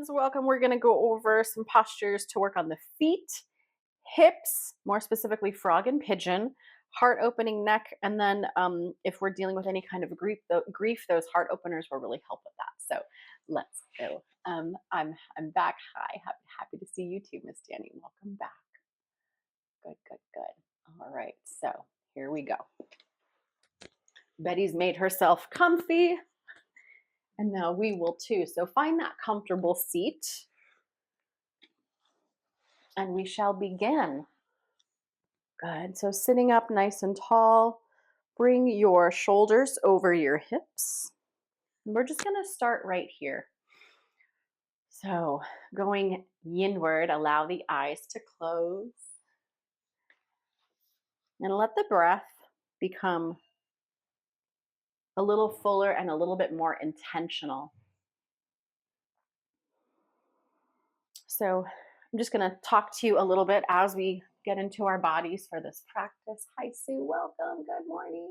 friends, welcome. We're going to go over some postures to work on the feet, hips, more specifically frog and pigeon, heart opening neck, and then if we're dealing with any kind of grief, those heart openers will really help with that. So let's go. I'm back. Hi, happy to see you too, Miss Danny. Welcome back. Good. All right, so here we go. Betty's made herself comfy. And now we will too. So find that comfortable seat. And we shall begin. Good. So sitting up nice and tall, bring your shoulders over your hips. And we're just going to start right here. So going inward, allow the eyes to close. And let the breath become a little fuller and a little bit more intentional. So I'm just going to talk to you a little bit as we get into our bodies for this practice. Hi, Sue. Welcome. Good morning.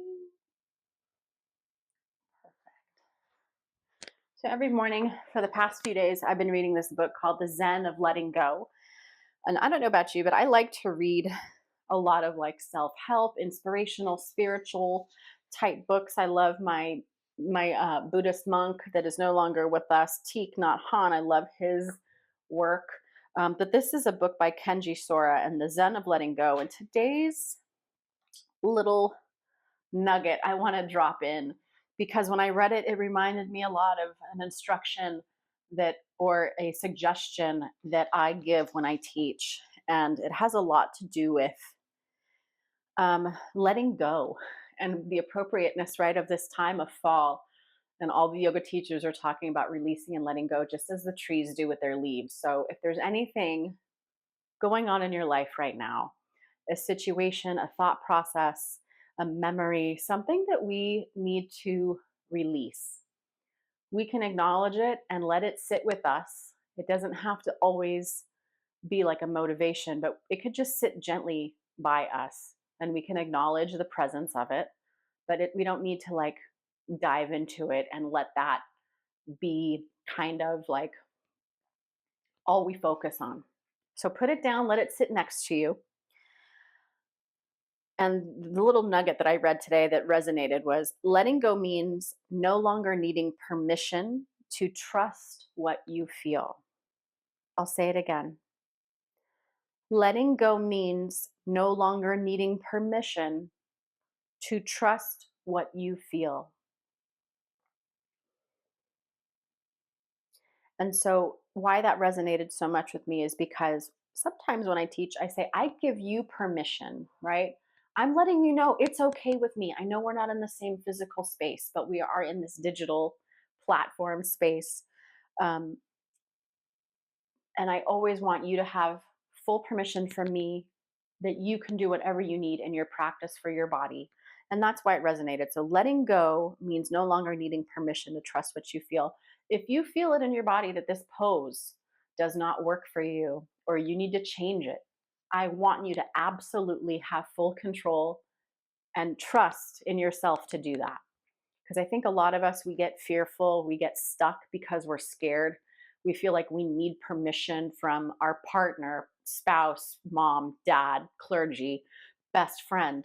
Perfect. So every morning for the past few days, I've been reading this book called The Zen of Letting Go. And I don't know about you, but I like to read a lot of like self-help, inspirational, spiritual type books. I love my Buddhist monk that is no longer with us, Thich Nhat Hanh. I love his work. But this is a book by Kenji Sora and The Zen of Letting Go. And today's little nugget I want to drop in because when I read it, it reminded me a lot of an instruction that or a suggestion that I give when I teach. And it has a lot to do with letting go and the appropriateness, right, of this time of fall. And all the yoga teachers are talking about releasing and letting go, just as the trees do with their leaves. So if there's anything going on in your life right now, a situation, a thought process, a memory, something that we need to release, we can acknowledge it and let it sit with us. It doesn't have to always be like a motivation, but it could just sit gently by us and we can acknowledge the presence of it. But we don't need to like dive into it and let that be kind of like all we focus on. So put it down, let it sit next to you. And the little nugget that I read today that resonated was letting go means no longer needing permission to trust what you feel. I'll say it again. Letting go means no longer needing permission to trust what you feel. And so why that resonated so much with me is because sometimes when I teach, I say, I give you permission, right? I'm letting you know it's okay with me. I know we're not in the same physical space, but we are in this digital platform space. And I always want you to have full permission from me that you can do whatever you need in your practice for your body. And that's why it resonated. So letting go means no longer needing permission to trust what you feel. If you feel it in your body that this pose does not work for you or you need to change it, I want you to absolutely have full control and trust in yourself to do that. Because I think a lot of us, we get fearful, we get stuck because we're scared. We feel like we need permission from our partner, spouse, mom, dad, clergy, best friend.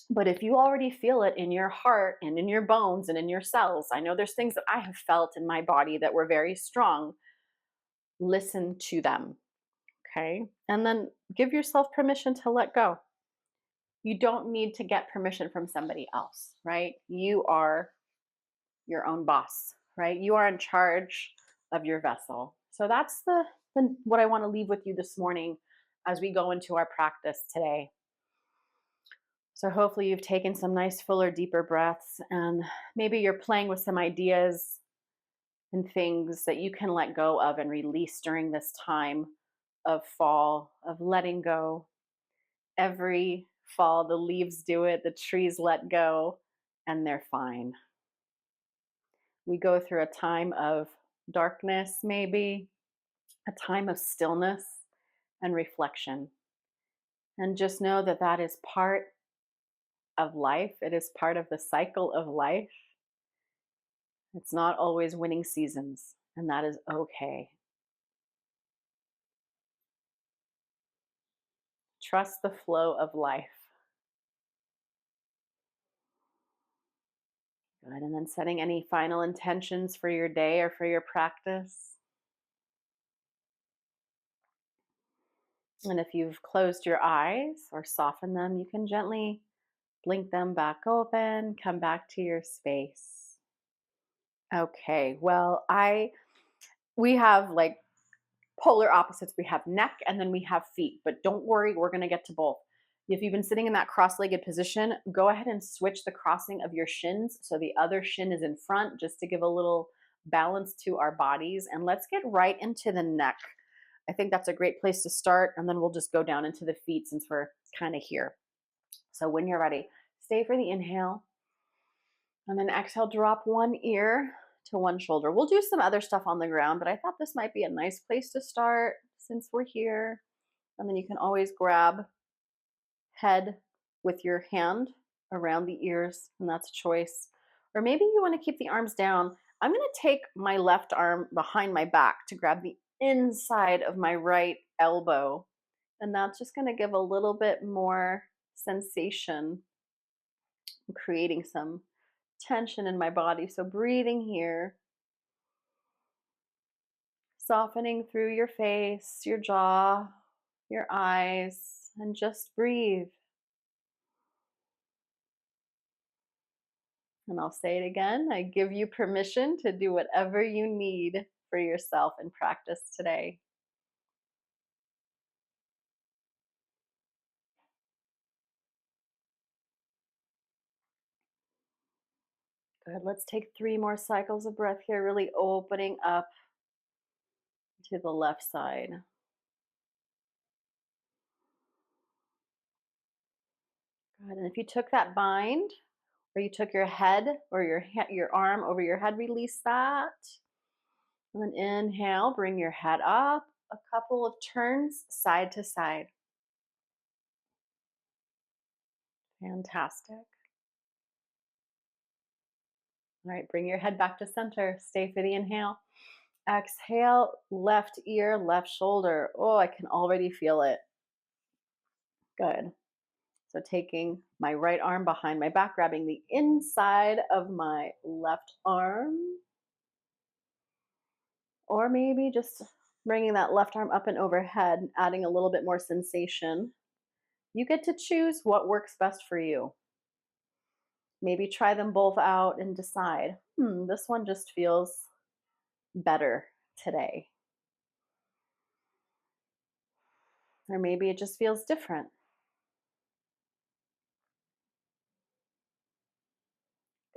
But if you already feel it in your heart and in your bones and in your cells, I know there's things that I have felt in my body that were very strong. Listen to them, okay? And then give yourself permission to let go. You don't need to get permission from somebody else, right? You are your own boss, right? You are in charge of your vessel. So that's the what I want to leave with you this morning as we go into our practice today. So hopefully you've taken some nice fuller, deeper breaths, and maybe you're playing with some ideas and things that you can let go of and release during this time of fall, of letting go. Every fall, the leaves do it, the trees let go, and they're fine. We go through a time of darkness, maybe, a time of stillness and reflection. And just know that that is part of life. It is part of the cycle of life. It's not always winning seasons, and that is okay. Trust the flow of life. Good. And then setting any final intentions for your day or for your practice. And if you've closed your eyes or softened them, you can gently blink them back open, come back to your space. Okay. Well, we have like polar opposites. We have neck and then we have feet, but don't worry, we're going to get to both. If you've been sitting in that cross-legged position, go ahead and switch the crossing of your shins so the other shin is in front, just to give a little balance to our bodies. And let's get right into the neck. I think that's a great place to start, and then we'll just go down into the feet since we're kind of here. So when you're ready, stay for the inhale, and then exhale, drop one ear to one shoulder. We'll do some other stuff on the ground, but I thought this might be a nice place to start since we're here. And then you can always grab head with your hand around the ears, and that's a choice. Or maybe you want to keep the arms down. I'm going to take my left arm behind my back to grab the inside of my right elbow, and that's just going to give a little bit more sensation, creating some tension in my body. So breathing here, softening through your face, your jaw, your eyes, and just breathe. And I'll say it again, I give you permission to do whatever you need for yourself in practice today. Good. Let's take 3 more cycles of breath here, really opening up to the left side. Good. And if you took that bind, or you took your head or your arm over your head, release that. And then inhale, bring your head up, a couple of turns side to side. Fantastic. All right, bring your head back to center. Stay for the inhale. Exhale, left ear, left shoulder. Oh, I can already feel it. Good. So taking my right arm behind my back, grabbing the inside of my left arm. Or maybe just bringing that left arm up and overhead, adding a little bit more sensation. You get to choose what works best for you. Maybe try them both out and decide, this one just feels better today. Or maybe it just feels different.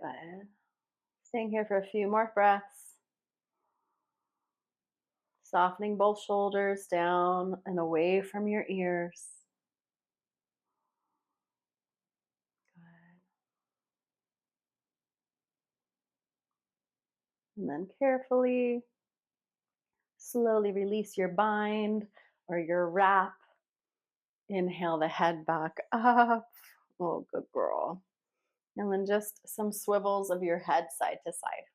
Good. Staying here for a few more breaths. Softening both shoulders down and away from your ears. Good. And then carefully, slowly release your bind or your wrap. Inhale the head back up. Oh, good girl. And then just some swivels of your head side to side.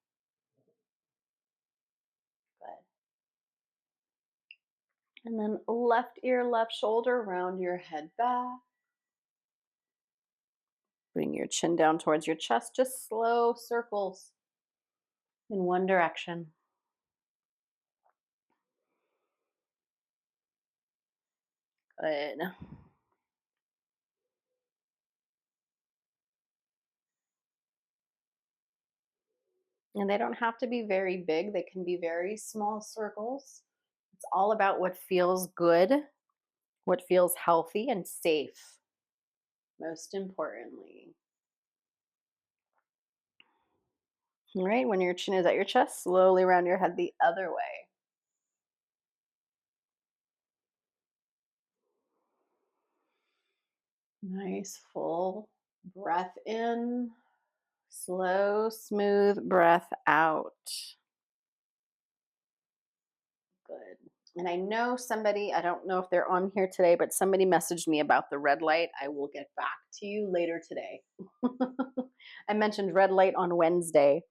Good. And then left ear, left shoulder, round your head back. Bring your chin down towards your chest, just slow circles in one direction. Good. And they don't have to be very big, they can be very small circles. It's all about what feels good, what feels healthy and safe, most importantly. All right, when your chin is at your chest, slowly round your head the other way. Nice full breath in, slow, smooth breath out. Good. And I know somebody, I don't know if they're on here today, but somebody messaged me about the red light. I will get back to you later today. I mentioned red light on Wednesday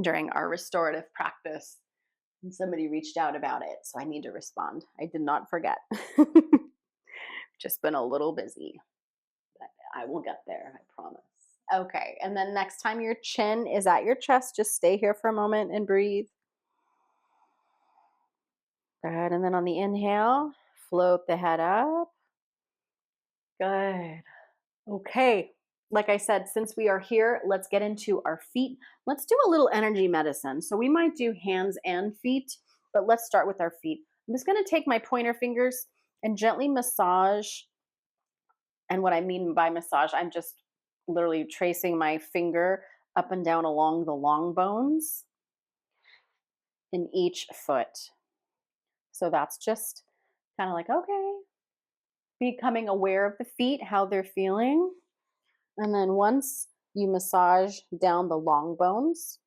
during our restorative practice, and somebody reached out about it. So I need to respond. I did not forget. Just been a little busy, but I will get there, I promise. Okay, and then next time your chin is at your chest, just stay here for a moment and breathe. Good, and then on the inhale, float the head up. Good. Okay, like I said, since we are here, let's get into our feet. Let's do a little energy medicine. So we might do hands and feet, but let's start with our feet. I'm just going to take my pointer fingers and gently massage. And what I mean by massage, I'm just literally tracing my finger up and down along the long bones in each foot. So that's just kind of like, okay, becoming aware of the feet, how they're feeling. And then once you massage down the long bones,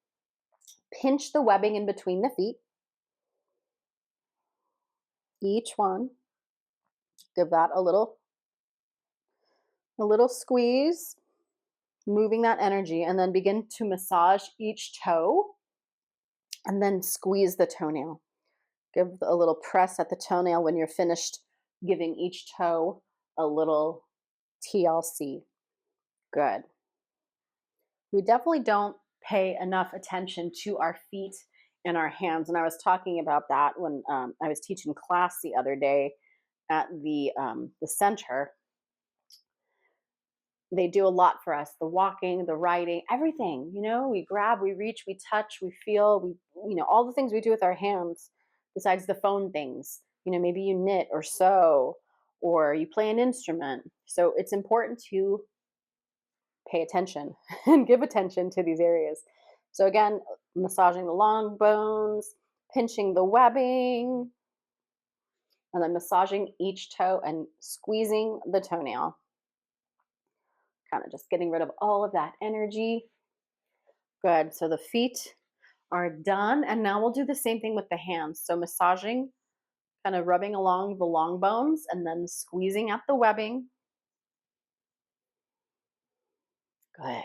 pinch the webbing in between the feet, each one. Give that a little squeeze, moving that energy, and then begin to massage each toe and then squeeze the toenail. Give a little press at the toenail when you're finished giving each toe a little TLC. Good. We definitely don't pay enough attention to our feet and our hands. And I was talking about that when I was teaching class the other day at the center. They do a lot for us: the walking, the riding, everything. You know, we grab, we reach, we touch, we feel, all the things we do with our hands, besides the phone things. Maybe you knit or sew or you play an instrument. So it's important to pay attention and give attention to these areas. So again, massaging the long bones, pinching the webbing, and then massaging each toe and squeezing the toenail. Kind of just getting rid of all of that energy. Good. So the feet are done. And now we'll do the same thing with the hands. So massaging, kind of rubbing along the long bones and then squeezing at the webbing. Good.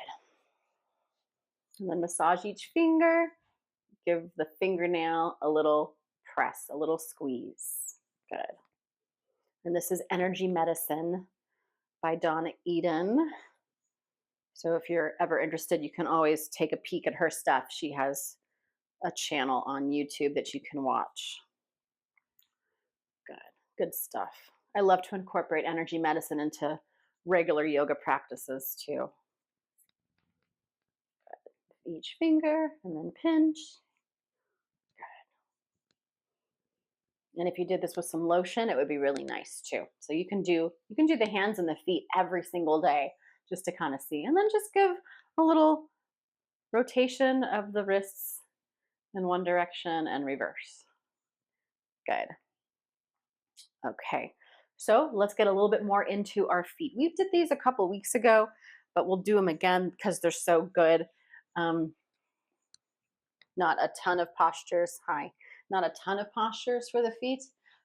And then massage each finger. Give the fingernail a little press, a little squeeze. Good. And this is Energy Medicine by Donna Eden. So if you're ever interested, you can always take a peek at her stuff. She has a channel on YouTube that you can watch. Good. Good stuff. I love to incorporate energy medicine into regular yoga practices too. Good. Each finger and then pinch. And if you did this with some lotion, it would be really nice too. So you can do the hands and the feet every single day just to kind of see. And then just give a little rotation of the wrists in one direction and reverse. Good. Okay. So let's get a little bit more into our feet. We did these a couple weeks ago, but we'll do them again because they're so good. Not a ton of postures. Hi. Not a ton of postures for the feet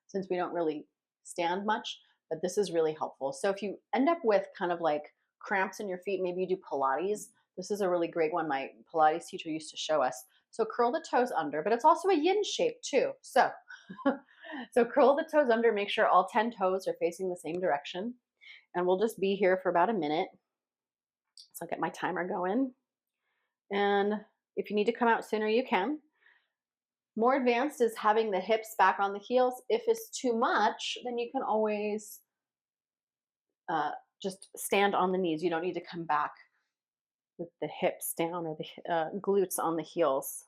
since we don't really stand much, but this is really helpful. So if you end up with kind of like cramps in your feet, maybe you do Pilates. This is a really great one. My Pilates teacher used to show us. So curl the toes under, but it's also a yin shape too. So, so curl the toes under, make sure all 10 toes are facing the same direction. And we'll just be here for about a minute. So I'll get my timer going. And if you need to come out sooner, you can. More advanced is having the hips back on the heels. If it's too much, then you can always just stand on the knees. You don't need to come back with the hips down or the glutes on the heels.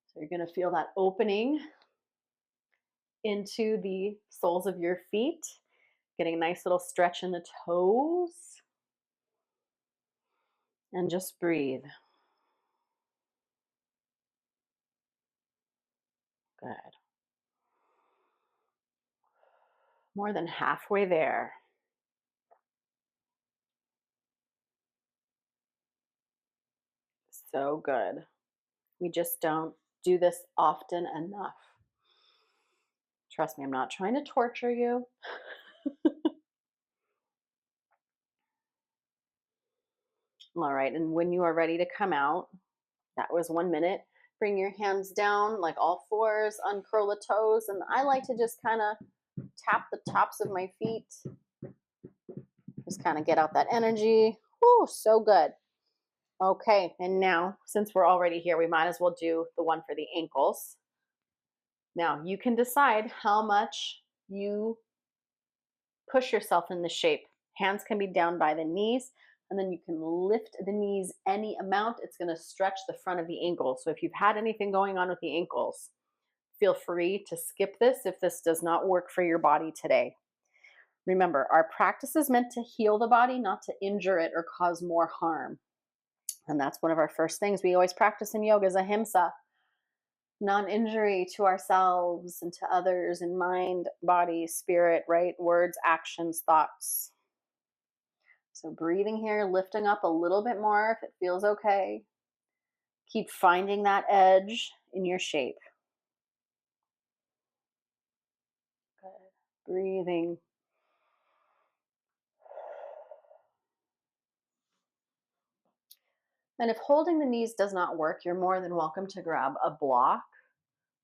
So you're going to feel that opening into the soles of your feet, getting a nice little stretch in the toes, and just breathe. Good. More than halfway there. So good. We just don't do this often enough. Trust me, I'm not trying to torture you. All right, and when you are ready to come out, that was 1 minute. Bring your hands down like all fours, uncurl the toes, and I like to just kind of tap the tops of my feet Just kind of get out that energy. Whew, so good. Okay, and now since we're already here, we might as well do the one for the ankles. Now you can decide how much you push yourself in the shape. Hands can be down by the knees, and then you can lift the knees any amount. It's going to stretch the front of the ankle. So if you've had anything going on with the ankles, feel free to skip this if this does not work for your body today. Remember, our practice is meant to heal the body, not to injure it or cause more harm. And that's one of our first things we always practice in yoga is ahimsa, non-injury to ourselves and to others in mind, body, spirit, right? Words, actions, thoughts. So breathing here, lifting up a little bit more if it feels okay. Keep finding that edge in your shape. Good. Breathing. And if holding the knees does not work, you're more than welcome to grab a block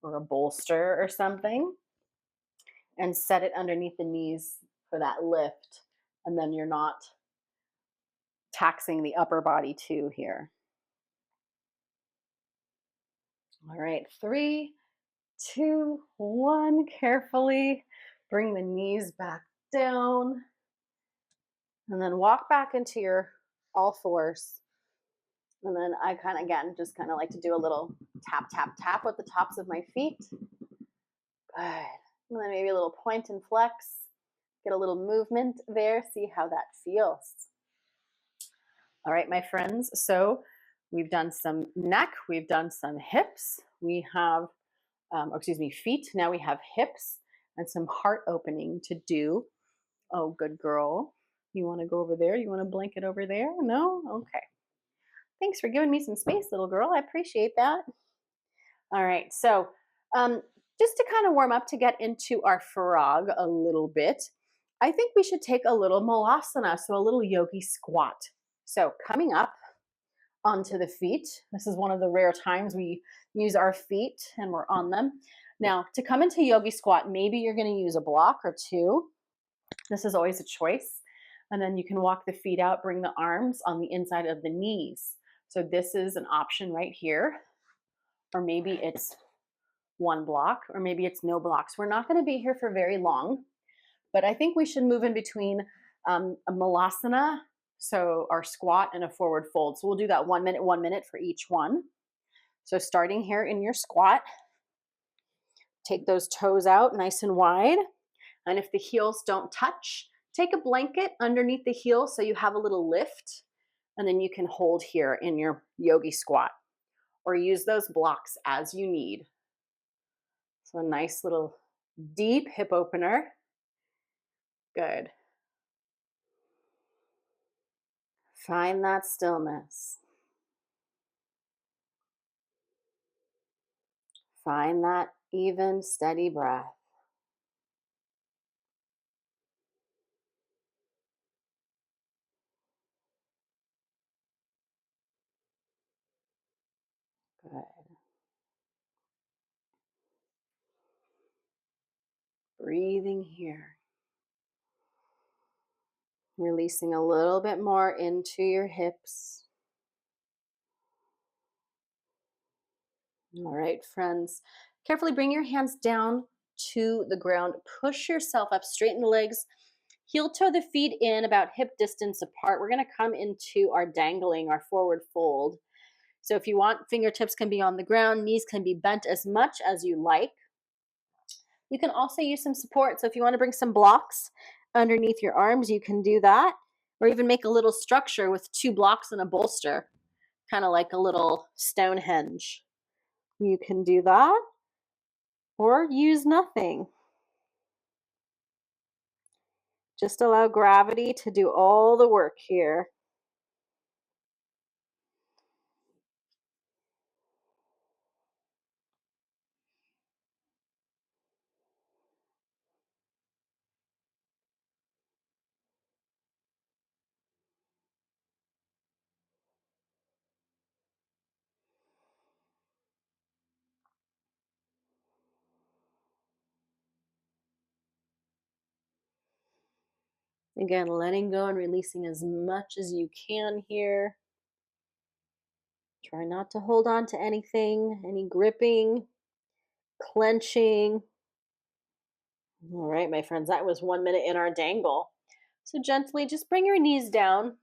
or a bolster or something and set it underneath the knees for that lift. And then you're not taxing the upper body too here. All right, 3, 2, 1. Carefully bring the knees back down. And then walk back into your all fours. And then I kind of, again, just kind of like to do a little tap, tap, tap with the tops of my feet. Good. And then maybe a little point and flex. Get a little movement there. See how that feels. All right, my friends. So we've done some neck. We've done some hips. We have, feet. Now we have hips and some heart opening to do. Oh, good girl. You want to go over there? You want a blanket over there? No? Okay. Thanks for giving me some space, little girl. I appreciate that. All right. So just to kind of warm up to get into our frog a little bit, I think we should take a little malasana, so a little yogi squat. So coming up onto the feet. This is one of the rare times we use our feet and we're on them. Now, to come into yogi squat, maybe you're going to use a block or two. This is always a choice. And then you can walk the feet out, bring the arms on the inside of the knees. So this is an option right here. Or maybe it's one block, or maybe it's no blocks. We're not going to be here for very long, but I think we should move in between a malasana, so our squat, and a forward fold. So we'll do that 1 minute for each one. So starting here in your squat, take those toes out nice and wide. And if the heels don't touch, take a blanket underneath the heel so you have a little lift, and then you can hold here in your yogi squat, or use those blocks as you need. So a nice little deep hip opener. Good. Find that stillness. Find that even, steady breath. Good. Breathing here. Releasing a little bit more into your hips. All right, friends. Carefully bring your hands down to the ground. Push yourself up, straighten the legs. Heel toe the feet in about hip distance apart. We're going to come into our dangling, our forward fold. So if you want, fingertips can be on the ground, knees can be bent as much as you like. You can also use some support. So if you want to bring some blocks underneath your arms, you can do that. Or even make a little structure with 2 blocks and a bolster, kind of like a little Stonehenge. You can do that, or use nothing. Just allow gravity to do all the work here. Again, letting go and releasing as much as you can here. Try not to hold on to anything, any gripping, clenching. All right, my friends, that was 1 minute in our dangle. So gently just bring your knees down,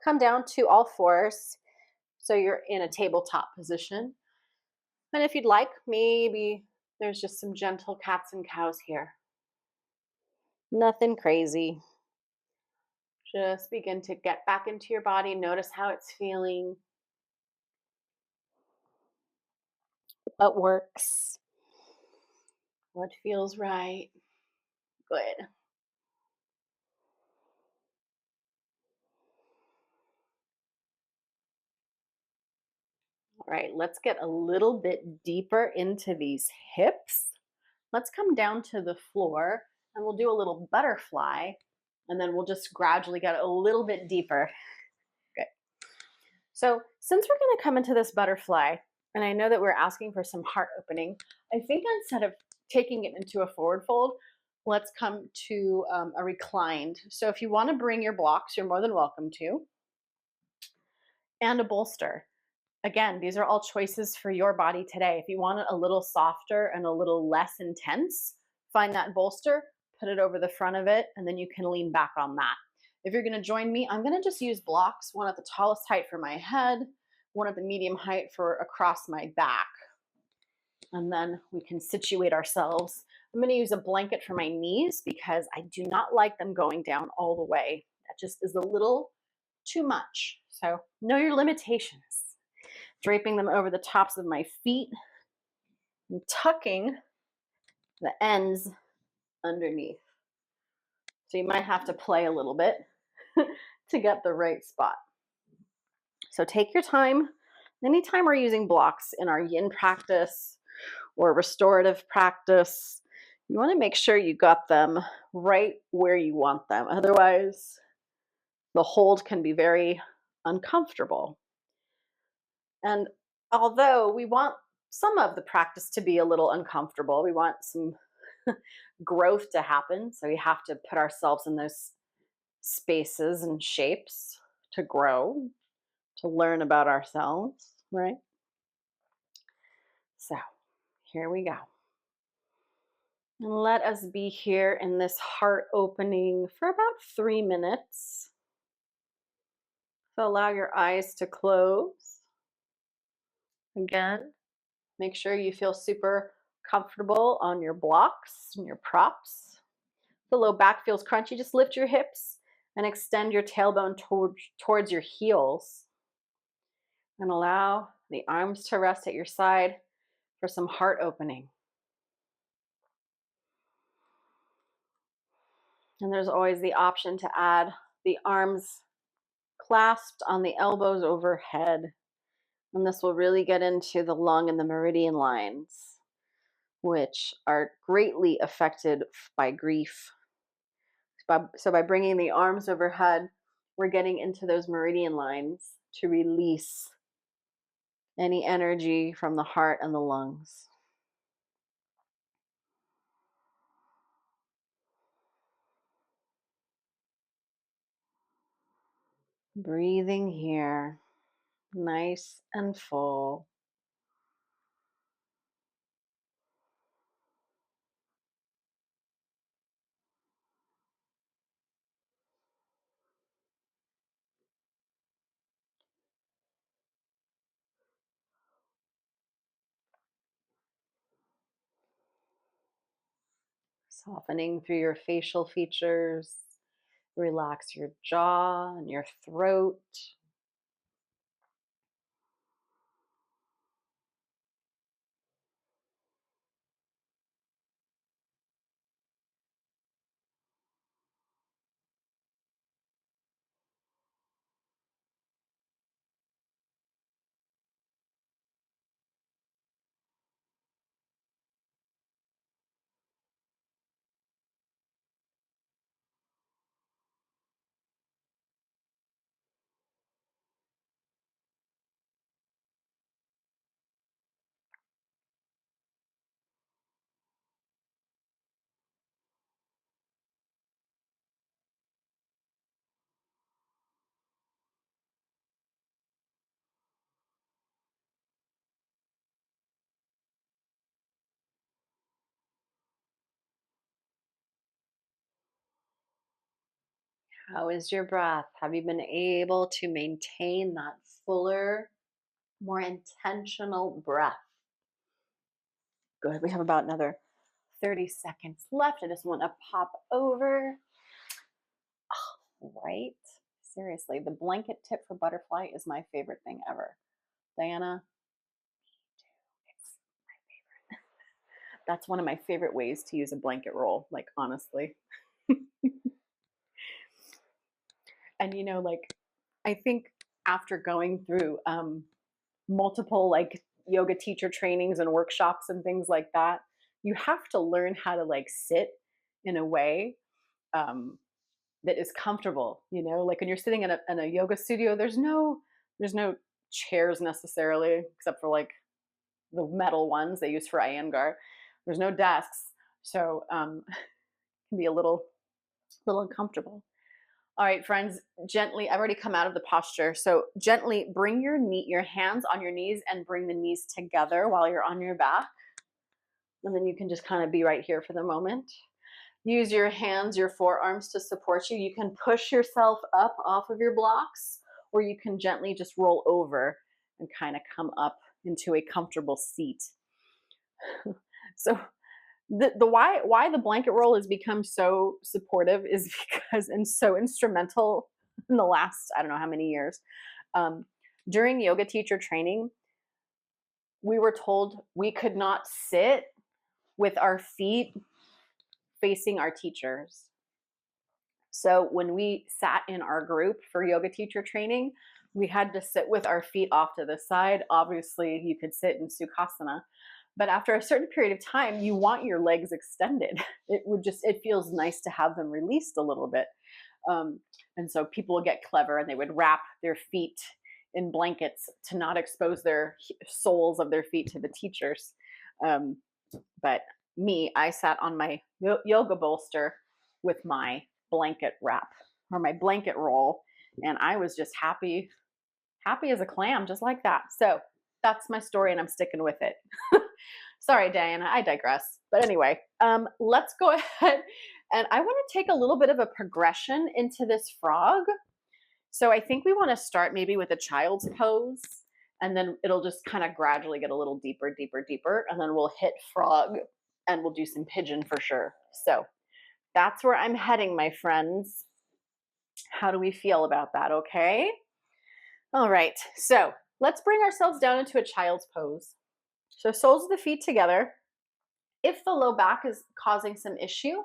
come down to all fours. So you're in a tabletop position. And if you'd like, maybe there's just some gentle cats and cows here. Nothing crazy. Just begin to get back into your body. Notice how it's feeling, what works, what feels right. Good. All right, let's get a little bit deeper into these hips. Let's come down to the floor and we'll do a little butterfly and then we'll just gradually get a little bit deeper. Good. So, since we're going to come into this butterfly, and I know that we're asking for some heart opening, I think instead of taking it into a forward fold, let's come to a reclined. So, if you want to bring your blocks, you're more than welcome to, and a bolster. Again, these are all choices for your body today. If you want it a little softer and a little less intense, find that bolster, put it over the front of it, and then you can lean back on that. If you're gonna join me, I'm gonna just use blocks, one at the tallest height for my head, one at the medium height for across my back. And then we can situate ourselves. I'm gonna use a blanket for my knees because I do not like them going down all the way. That just is a little too much. So know your limitations. Draping them over the tops of my feet and tucking the ends underneath. So you might have to play a little bit to get the right spot. So take your time. Anytime we're using blocks in our yin practice or restorative practice, you want to make sure you got them right where you want them. Otherwise, the hold can be very uncomfortable. And although we want some of the practice to be a little uncomfortable, we want some growth to happen. So we have to put ourselves in those spaces and shapes to grow, to learn about ourselves, right? So here we go. And let us be here in this heart opening for about 3 minutes. So allow your eyes to close. Again, make sure you feel super comfortable on your blocks and your props. If the low back feels crunchy, just lift your hips and extend your tailbone towards your heels. And allow the arms to rest at your side for some heart opening. And there's always the option to add the arms clasped on the elbows overhead. And this will really get into the lung and the meridian lines, which are greatly affected by grief. So by bringing the arms overhead, we're getting into those meridian lines to release any energy from the heart and the lungs. Breathing here, nice and full. Softening through your facial features. Relax your jaw and your throat. How is your breath? Have you been able to maintain that fuller, more intentional breath? Good. We have about another 30 seconds left. I just want to pop over. Right? Seriously, the blanket tip for butterfly is my favorite thing ever. Diana, it's my favorite. That's one of my favorite ways to use a blanket roll, like honestly. And like I think after going through multiple like yoga teacher trainings and workshops and things like that, you have to learn how to like sit in a way um, that is comfortable. Like when you're sitting in a yoga studio, there's no chairs necessarily, except for like the metal ones they use for Iyengar. There's no desks, so it can be a little uncomfortable. All right, friends, gently, I've already come out of the posture. So gently bring your hands on your knees and bring the knees together while you're on your back. And then you can just kind of be right here for the moment. Use your hands, your forearms to support you. You can push yourself up off of your blocks, or you can gently just roll over and kind of come up into a comfortable seat. So the why the blanket roll has become so supportive is because and so instrumental in the last I don't know how many years. During yoga teacher training, we were told we could not sit with our feet facing our teachers. So when we sat in our group for yoga teacher training, we had to sit with our feet off to the side. Obviously, you could sit in Sukhasana, but after a certain period of time, you want your legs extended. It feels nice to have them released a little bit. And so people would get clever and they would wrap their feet in blankets to not expose their soles of their feet to the teachers. But I sat on my yoga bolster with my blanket wrap or my blanket roll, and I was just happy as a clam, just like that. So that's my story, and I'm sticking with it. Sorry, Diana, I digress. But anyway, let's go ahead, and I want to take a little bit of a progression into this frog. So I think we want to start maybe with a child's pose, and then it'll just kind of gradually get a little deeper, deeper, deeper, and then we'll hit frog, and we'll do some pigeon for sure. So that's where I'm heading, my friends. How do we feel about that? Okay. All right. So let's bring ourselves down into a child's pose. So soles of the feet together. If the low back is causing some issue,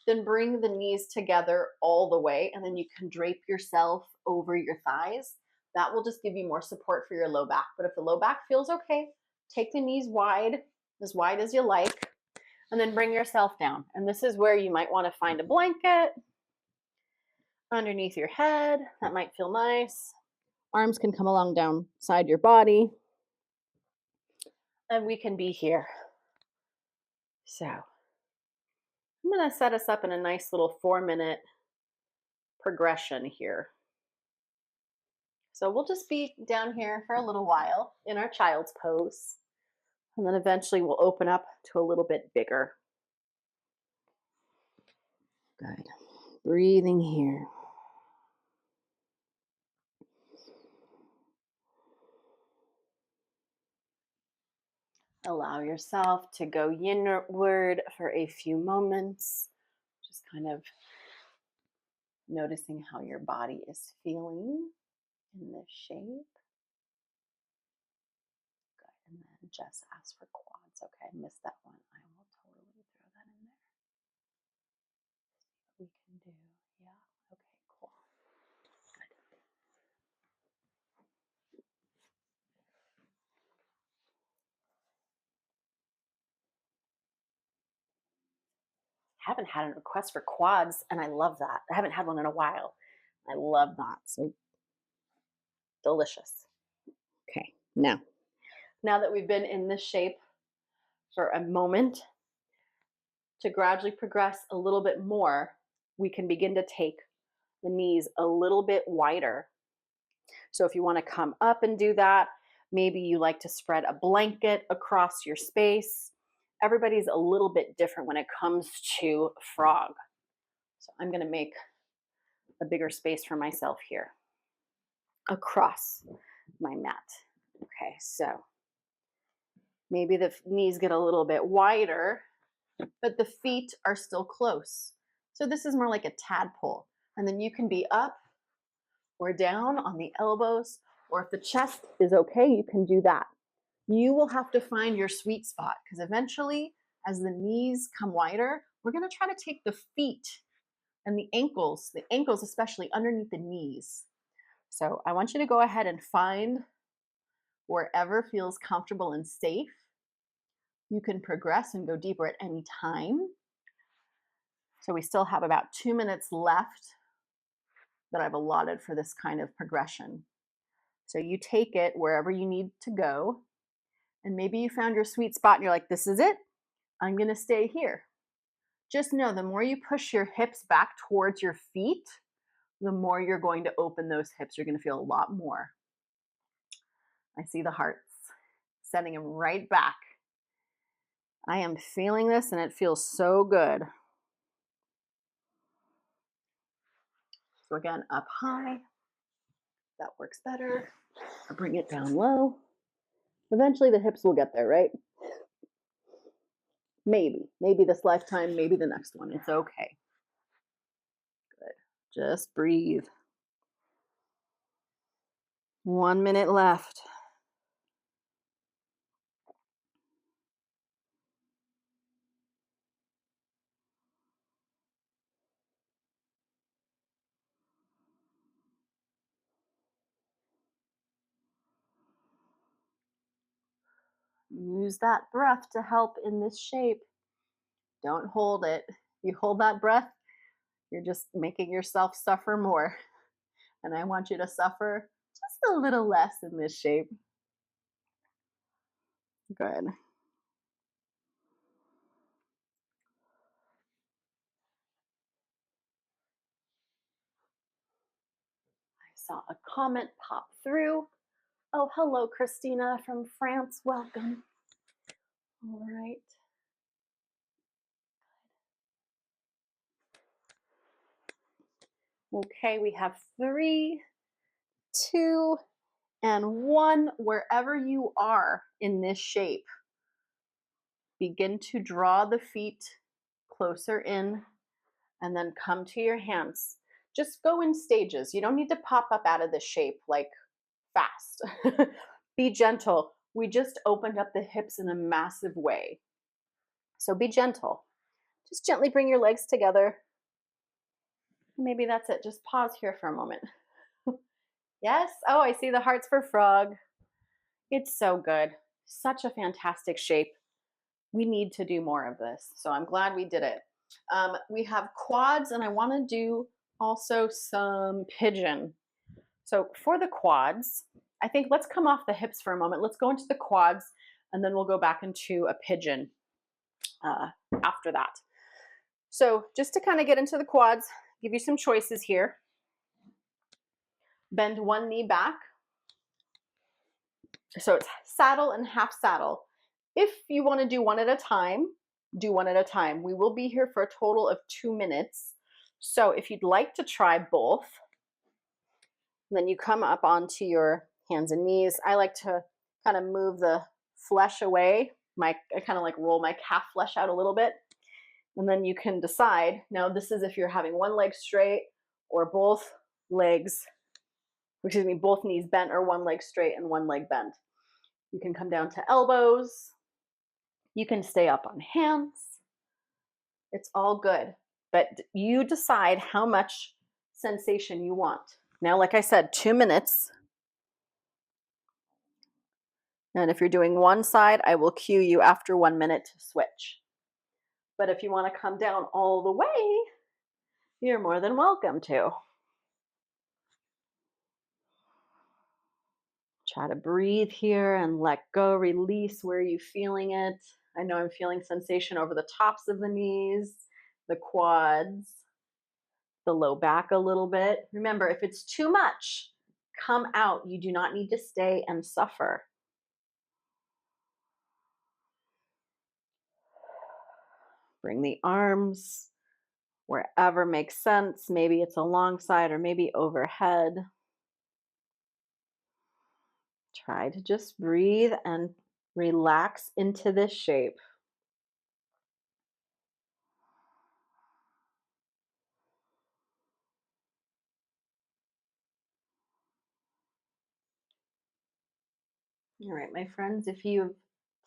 then bring the knees together all the way, and then you can drape yourself over your thighs. That will just give you more support for your low back. But if the low back feels okay, take the knees wide as you like, and then bring yourself down. And this is where you might want to find a blanket underneath your head. That might feel nice. Arms can come along down side your body. And we can be here. So I'm going to set us up in a nice little 4-minute progression here. So we'll just be down here for a little while in our child's pose. And then eventually we'll open up to a little bit bigger. Good. Breathing here. Allow yourself to go inward for a few moments. Just kind of noticing how your body is feeling in this shape. Good. And then just ask for quads. Okay, I missed that one. I will totally throw that in there. See what we can do. Yeah. Okay, cool. Good. Haven't had a request for quads, and I love that. I haven't had one in a while. I love that. So delicious. Okay, now that we've been in this shape for a moment, to gradually progress a little bit more, we can begin to take the knees a little bit wider. So if you want to come up and do that, maybe you like to spread a blanket across your space. Everybody's a little bit different when it comes to frog. So I'm going to make a bigger space for myself here across my mat. Okay, so maybe the knees get a little bit wider, but the feet are still close. So this is more like a tadpole. And then you can be up or down on the elbows, or if the chest is okay, you can do that. You will have to find your sweet spot because eventually, as the knees come wider, we're going to try to take the feet and the ankles especially underneath the knees. So I want you to go ahead and find wherever feels comfortable and safe. You can progress and go deeper at any time. So we still have about 2 minutes left that I've allotted for this kind of progression. So you take it wherever you need to go. And maybe you found your sweet spot and you're like, this is it. I'm going to stay here. Just know the more you push your hips back towards your feet, the more you're going to open those hips. You're going to feel a lot more. I see the hearts, sending them right back. I am feeling this and it feels so good. So again, up high. That works better. Or bring it down low. Eventually the hips will get there, right? Maybe this lifetime, maybe the next one. It's okay. Good. Just breathe. 1 minute left. Use that breath to help in this shape. Don't hold it. You hold that breath, you're just making yourself suffer more. And I want you to suffer just a little less in this shape. Good. I saw a comment pop through. Oh, hello, Christina from France. Welcome. All right. Okay, we have 3, 2, and 1. Wherever you are in this shape, begin to draw the feet closer in and then come to your hands. Just go in stages. You don't need to pop up out of the shape like fast. Be gentle. We just opened up the hips in a massive way. So be gentle. Just gently bring your legs together. Maybe that's it. Just pause here for a moment. Yes? Oh, I see the hearts for frog. It's so good. Such a fantastic shape. We need to do more of this. So I'm glad we did it. We have quads, and I want to do also some pigeon. So for the quads, I think let's come off the hips for a moment. Let's go into the quads, and then we'll go back into a pigeon after that. So just to kind of get into the quads, give you some choices here. Bend one knee back. So it's saddle and half saddle. If you want to do one at a time, do one at a time. We will be here for a total of 2 minutes. So if you'd like to try both, then you come up onto your hands and knees. I like to kind of move the flesh away. I kind of like roll my calf flesh out a little bit. And then you can decide. Now, this is if you're having one leg straight or both knees bent, or one leg straight and one leg bent. You can come down to elbows. You can stay up on hands. It's all good. But you decide how much sensation you want. Now, like I said, 2 minutes. And if you're doing one side, I will cue you after 1 minute to switch. But if you want to come down all the way, you're more than welcome to. Try to breathe here and let go, release where you're feeling it. I know I'm feeling sensation over the tops of the knees, the quads, the low back a little bit. Remember, if it's too much, come out. You do not need to stay and suffer. Bring the arms wherever makes sense. Maybe it's alongside or maybe overhead. Try to just breathe and relax into this shape. All right, my friends, if you've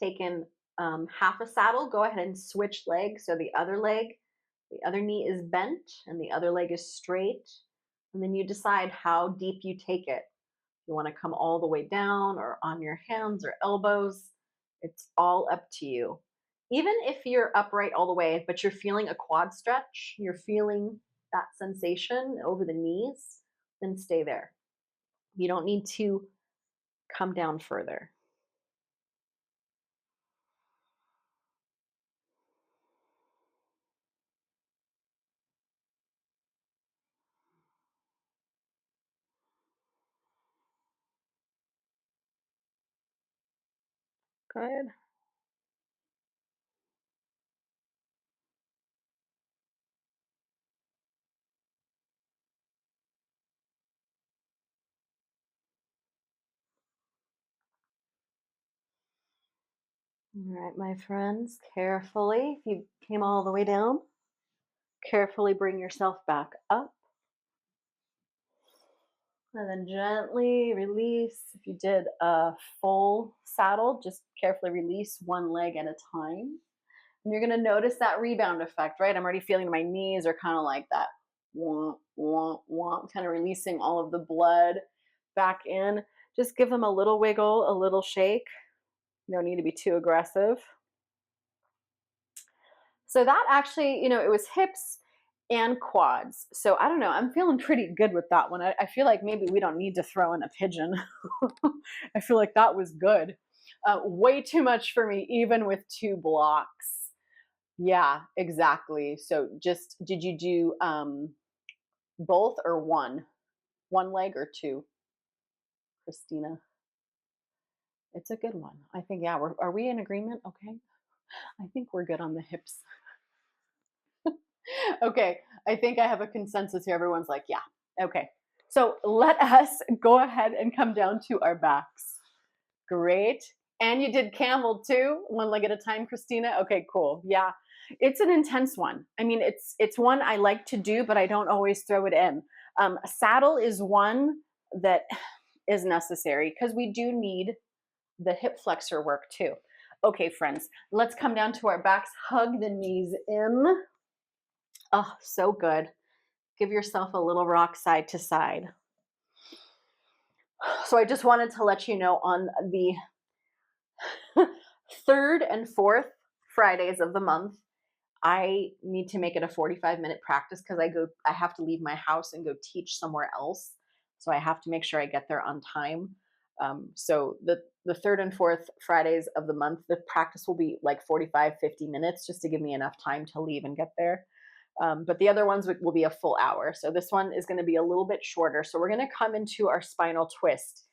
taken half a saddle, go ahead and switch legs. So the other leg, the other knee is bent and the other leg is straight. And then you decide how deep you take it. You want to come all the way down or on your hands or elbows. It's all up to you. Even if you're upright all the way, but you're feeling a quad stretch, you're feeling that sensation over the knees, then stay there. You don't need to come down further. Good. All right, my friends, carefully, if you came all the way down, carefully bring yourself back up. And then gently release. If you did a full saddle, just carefully release one leg at a time. And you're going to notice that rebound effect, right? I'm already feeling my knees are kind of like that. Womp, womp, womp, kind of releasing all of the blood back in. Just give them a little wiggle, a little shake. You don't need to be too aggressive. So that actually, it was hips and quads. So I don't know. I'm feeling pretty good with that one. I feel like maybe we don't need to throw in a pigeon. I feel like that was good. Way too much for me, even with 2 blocks. Yeah, exactly. So just, did you do both or one? One leg or 2, Christina? It's a good one. I think, yeah, are we in agreement? Okay. I think we're good on the hips. Okay, I think I have a consensus here. Everyone's like, yeah, okay. So let us go ahead and come down to our backs. Great. And you did camel too, one leg at a time, Christina. Okay, cool. Yeah, it's an intense one. I mean, it's one I like to do, but I don't always throw it in. A saddle is one that is necessary because we do need the hip flexor work too. Okay, friends, let's come down to our backs. Hug the knees in. Oh, so good. Give yourself a little rock side to side. So I just wanted to let you know on the 3rd and 4th Fridays of the month, I need to make it a 45-minute practice because I have to leave my house and go teach somewhere else. So I have to make sure I get there on time. So the 3rd and 4th Fridays of the month, the practice will be like 45, 50 minutes just to give me enough time to leave and get there. But the other ones will be a full hour. So this one is going to be a little bit shorter. So we're going to come into our spinal twist.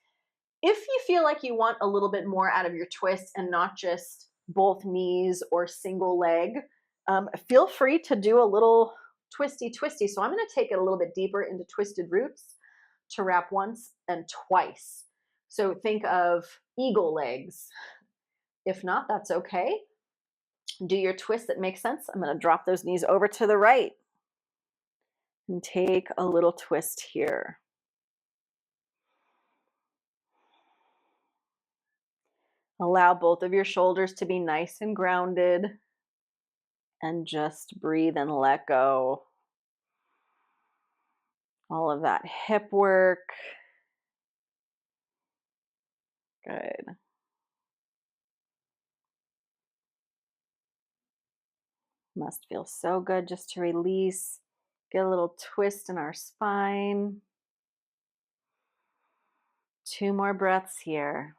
If you feel like you want a little bit more out of your twist and not just both knees or single leg, feel free to do a little twisty. So I'm going to take it a little bit deeper into twisted roots to wrap once and twice. So think of eagle legs. If not, that's okay. Do your twist that makes sense. I'm going to drop those knees over to the right and take a little twist here. Allow both of your shoulders to be nice and grounded and just breathe and let go. All of that hip work. Good. Must feel so good just to release. Get a little twist in our spine. 2 more breaths here.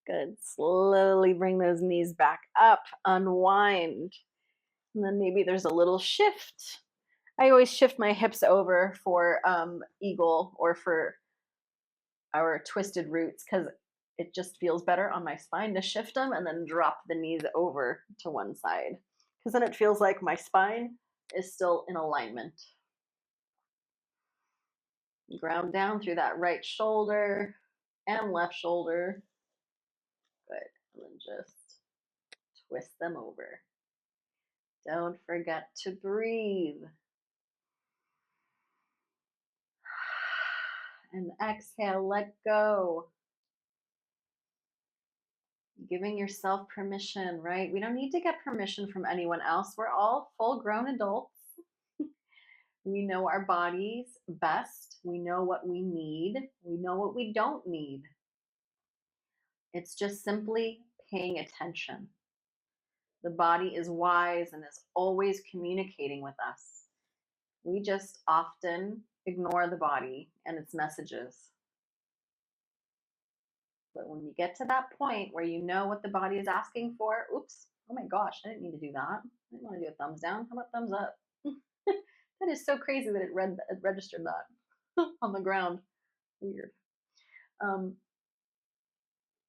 Good. Slowly bring those knees back up, unwind. And then maybe there's a little shift. I always shift my hips over for eagle or for our twisted roots because it just feels better on my spine to shift them and then drop the knees over to one side. Because then it feels like my spine is still in alignment. Ground down through that right shoulder and left shoulder. Good. And then just twist them over. Don't forget to breathe. And exhale, let go. Giving yourself permission, right? We don't need to get permission from anyone else. We're all full grown adults. We know our bodies best. We know what we need. We know what we don't need. It's just simply paying attention. The body is wise and is always communicating with us. We just often ignore the body and its messages. But when you get to that point where you know what the body is asking for, oops, oh my gosh, I didn't mean to do that. I didn't want to do a thumbs down. How about thumbs up? That is so crazy that it registered that on the ground. Weird.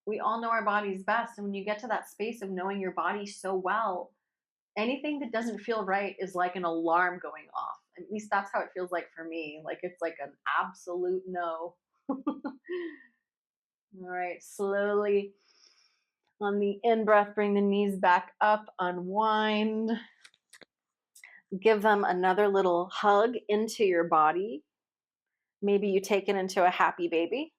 We all know our bodies best. And when you get to that space of knowing your body so well, anything that doesn't feel right is like an alarm going off. At least that's how it feels like for me. Like it's like an absolute no. All right, slowly on the in breath, bring the knees back up, unwind. Give them another little hug into your body. Maybe you take it into a happy baby.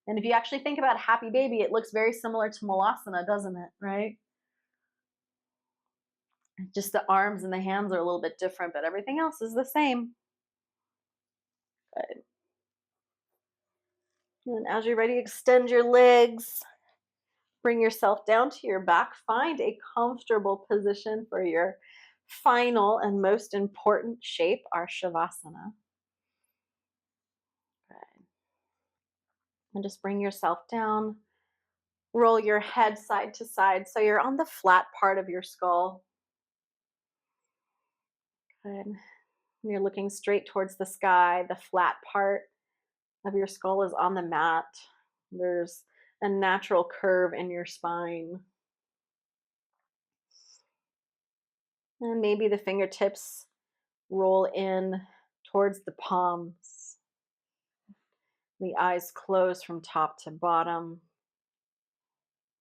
And if you actually think about happy baby, it looks very similar to Malasana, doesn't it? Right? Just the arms and the hands are a little bit different, but everything else is the same. Good. And as you're ready, extend your legs. Bring yourself down to your back. Find a comfortable position for your final and most important shape, our Shavasana. Good. And just bring yourself down. Roll your head side to side so you're on the flat part of your skull. Good. And you're looking straight towards the sky. The flat part of your skull is on the mat. There's a natural curve in your spine. And maybe the fingertips roll in towards the palms. The eyes close from top to bottom.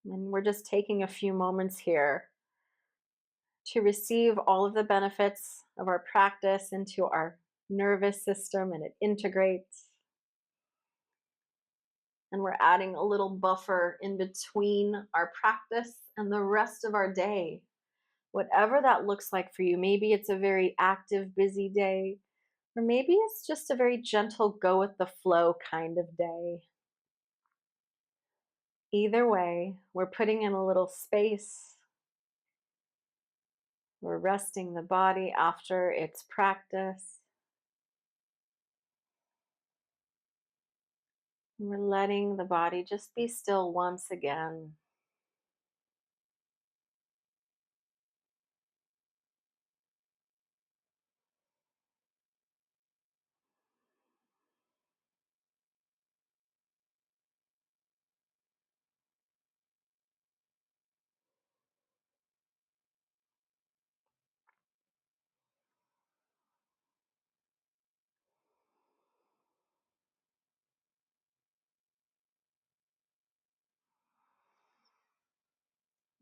And we're just taking a few moments here to receive all of the benefits of our practice into our nervous system, and it integrates. And we're adding a little buffer in between our practice and the rest of our day. Whatever that looks like for you. Maybe it's a very active, busy day, or maybe it's just a very gentle, go with the flow kind of day. Either way, we're putting in a little space. We're resting the body after its practice. We're letting the body just be still once again.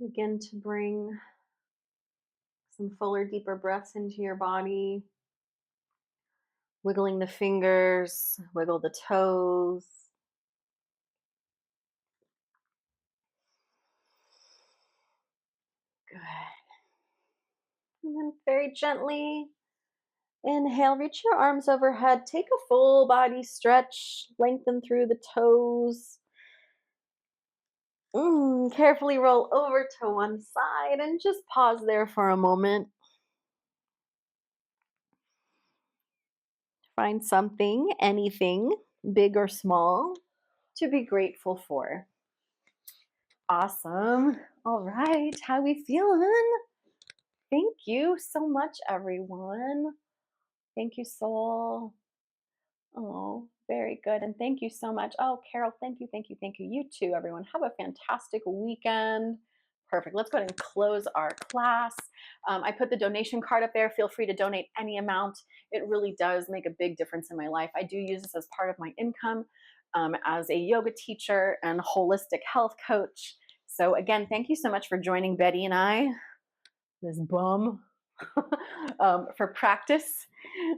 Begin to bring some fuller, deeper breaths into your body. Wiggling the fingers, wiggle the toes. Good. And then very gently inhale, reach your arms overhead. Take a full body stretch, lengthen through the toes. Carefully roll over to one side and just pause there for a moment. Find something, anything, big or small, to be grateful for. Awesome. All right, how we feeling? Thank you so much, everyone. Thank you, Soul. Oh, very good. And thank you so much. Oh, Carol, thank you, thank you, thank you. You too, everyone. Have a fantastic weekend. Perfect. Let's go ahead and close our class. I put the donation card up there. Feel free to donate any amount. It really does make a big difference in my life. I do use this as part of my income as a yoga teacher and holistic health coach. So, again, thank you so much for joining Betty and I, this bum, for practice.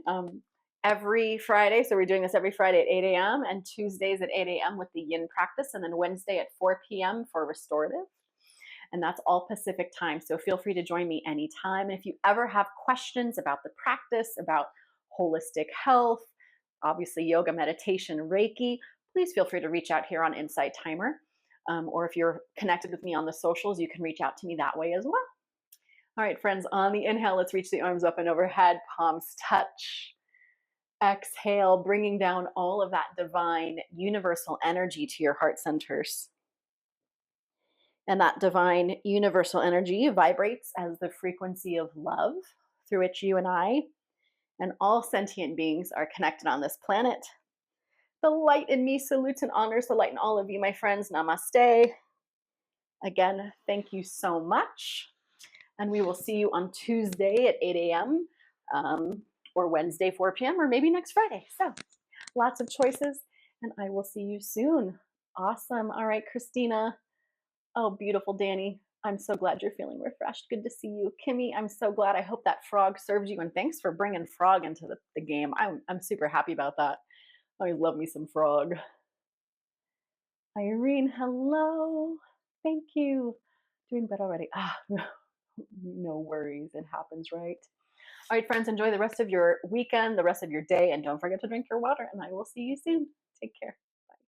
Um, every Friday. So we're doing this every Friday at 8 a.m. and Tuesdays at 8 a.m. with the yin practice, and then Wednesday at 4 p.m. for restorative. And that's all Pacific time. So feel free to join me anytime. And if you ever have questions about the practice, about holistic health, obviously yoga, meditation, Reiki, please feel free to reach out here on Insight Timer. Or if you're connected with me on the socials, you can reach out to me that way as well. All right, friends, on the inhale, let's reach the arms up and overhead, palms touch. Exhale, bringing down all of that divine universal energy to your heart centers. And that divine universal energy vibrates as the frequency of love through which you and I and all sentient beings are connected on this planet. The light in me salutes and honors the light in all of you, my friends. Namaste. Again, thank you so much. And we will see you on Tuesday at 8 a.m. Or Wednesday, 4 p.m., or maybe next Friday. So lots of choices, and I will see you soon. Awesome. All right, Christina. Oh, beautiful, Danny. I'm so glad you're feeling refreshed. Good to see you. Kimmy, I'm so glad. I hope that frog served you, and thanks for bringing frog into the game. I'm super happy about that. I always love me some frog. Irene, hello. Thank you. Doing better already. No worries. It happens, right? All right, friends, enjoy the rest of your weekend, the rest of your day, and don't forget to drink your water, and I will see you soon. Take care.